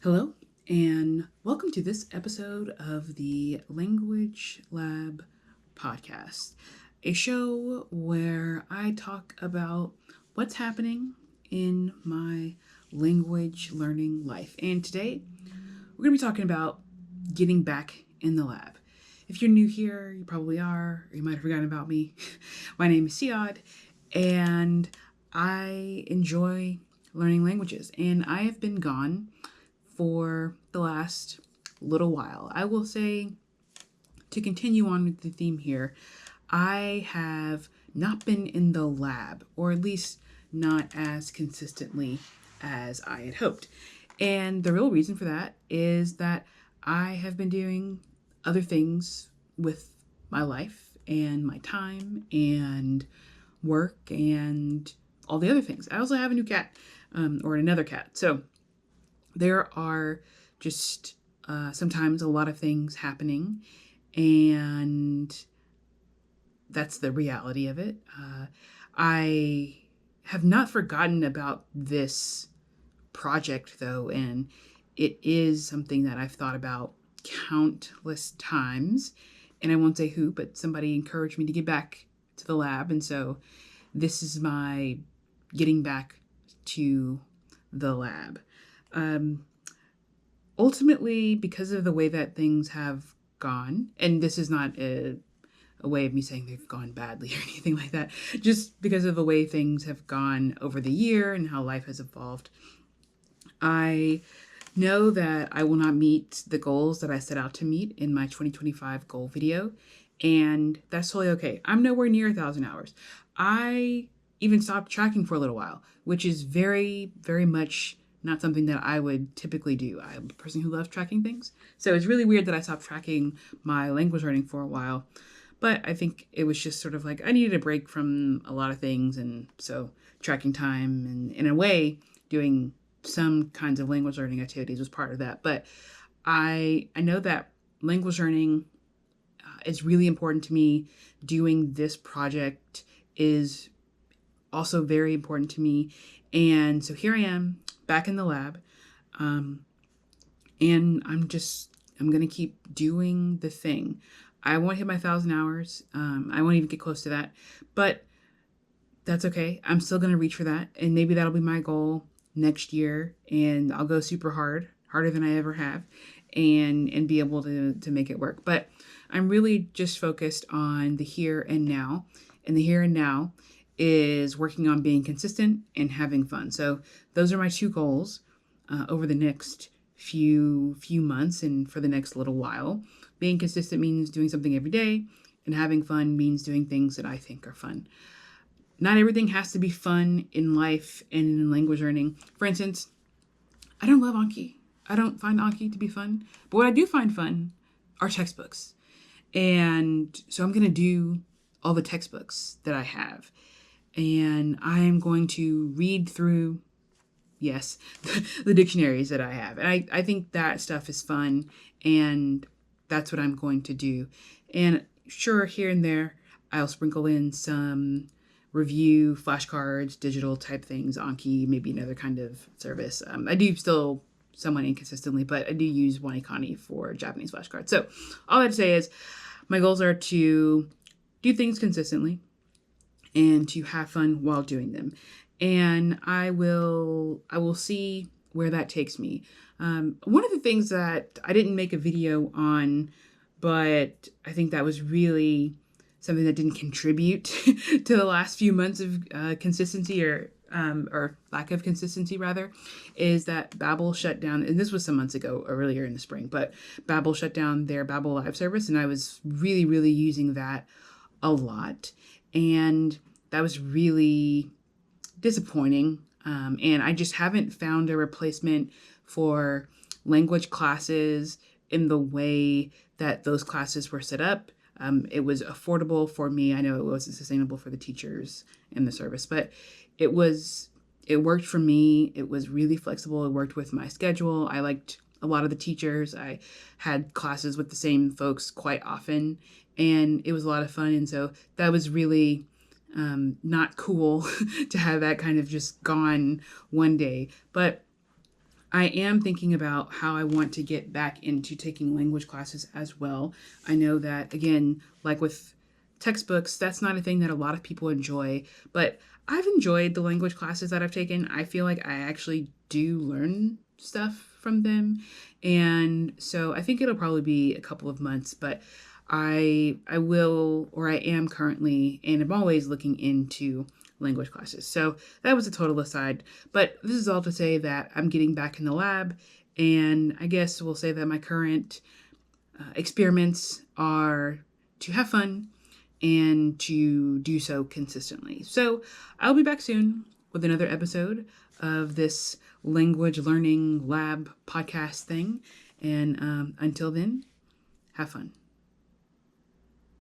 Hello, and welcome to this episode of the Language Lab podcast, a show where I talk about what's happening in my language learning life. And today, we're going to be talking about getting back in the lab. If you're new here, you probably are, or you might have forgotten about me. My name is Siad, and I enjoy learning languages, and I have been gone for the last little while. I will say, to continue on with the theme here, I have not been in the lab, or at least not as consistently as I had hoped. And the real reason for that is that I have been doing other things with my life and my time and work and all the other things. I also have a new cat, or another cat. So there are just sometimes a lot of things happening, and that's the reality of it. I have not forgotten about this project, though, and it is something that I've thought about countless times. And I won't say who, but somebody encouraged me to get back to the lab, and so this is my getting back to the lab. Ultimately, because of the way that things have gone, and this is not a way of me saying they've gone badly or anything like that, just because of the way things have gone over the year and how life has evolved, I know that I will not meet the goals that I set out to meet in my 2025 goal video, and that's totally okay. I'm nowhere near 1,000 hours. I even stopped tracking for a little while, which is very, very much not something that I would typically do. I'm a person who loves tracking things. So it's really weird that I stopped tracking my language learning for a while. But I think it was just sort of like I needed a break from a lot of things. And so tracking time and, in a way, doing some kinds of language learning activities was part of that. But I know that language learning is really important to me. Doing this project is also very important to me. And so here I am, back in the lab, and I'm going to keep doing the thing. I won't hit my 1,000 hours. I won't even get close to that, but that's okay. I'm still going to reach for that, and maybe that'll be my goal next year, and I'll go super hard, harder than I ever have, and be able to make it work. But I'm really just focused on the here and now, and the here and now is working on being consistent and having fun. So those are my two goals over the next few months and for the next little while. Being consistent means doing something every day, and having fun means doing things that I think are fun. Not everything has to be fun in life and in language learning. For instance, I don't love Anki. I don't find Anki to be fun. But what I do find fun are textbooks. And so I'm going to do all the textbooks that I have. And I'm going to read through, yes, the dictionaries that I have. And I think that stuff is fun, and that's what I'm going to do. And sure, here and there, I'll sprinkle in some review, flashcards, digital type things, Anki, maybe another kind of service. I do still somewhat inconsistently, but I do use Wanikani for Japanese flashcards. So all I have to say is my goals are to do things consistently and to have fun while doing them. And I will see where that takes me. One of the things that I didn't make a video on, but I think that was really something that didn't contribute to the last few months of consistency or lack of consistency rather, is that Babbel shut down, and this was some months ago, earlier in the spring, but Babbel shut down their Babbel Live service, and I was really, really using that a lot. And that was really disappointing. And I just haven't found a replacement for language classes in the way that those classes were set up. It was affordable for me. I know it wasn't sustainable for the teachers in the service, but it worked for me. It was really flexible. It worked with my schedule. I liked a lot of the teachers. I had classes with the same folks quite often, and it was a lot of fun. And so that was really not cool to have that kind of just gone one day. But I am thinking about how I want to get back into taking language classes as well. I know that, again, like with textbooks, that's not a thing that a lot of people enjoy, but I've enjoyed the language classes that I've taken. I feel like I actually do learn stuff from them. And so I think it'll probably be a couple of months, but I will, or I am currently, and I'm always looking into language classes. So that was a total aside. But this is all to say that I'm getting back in the lab, and I guess we'll say that my current experiments are to have fun and to do so consistently. So I'll be back soon with another episode of this language learning lab podcast thing. And until then, have fun.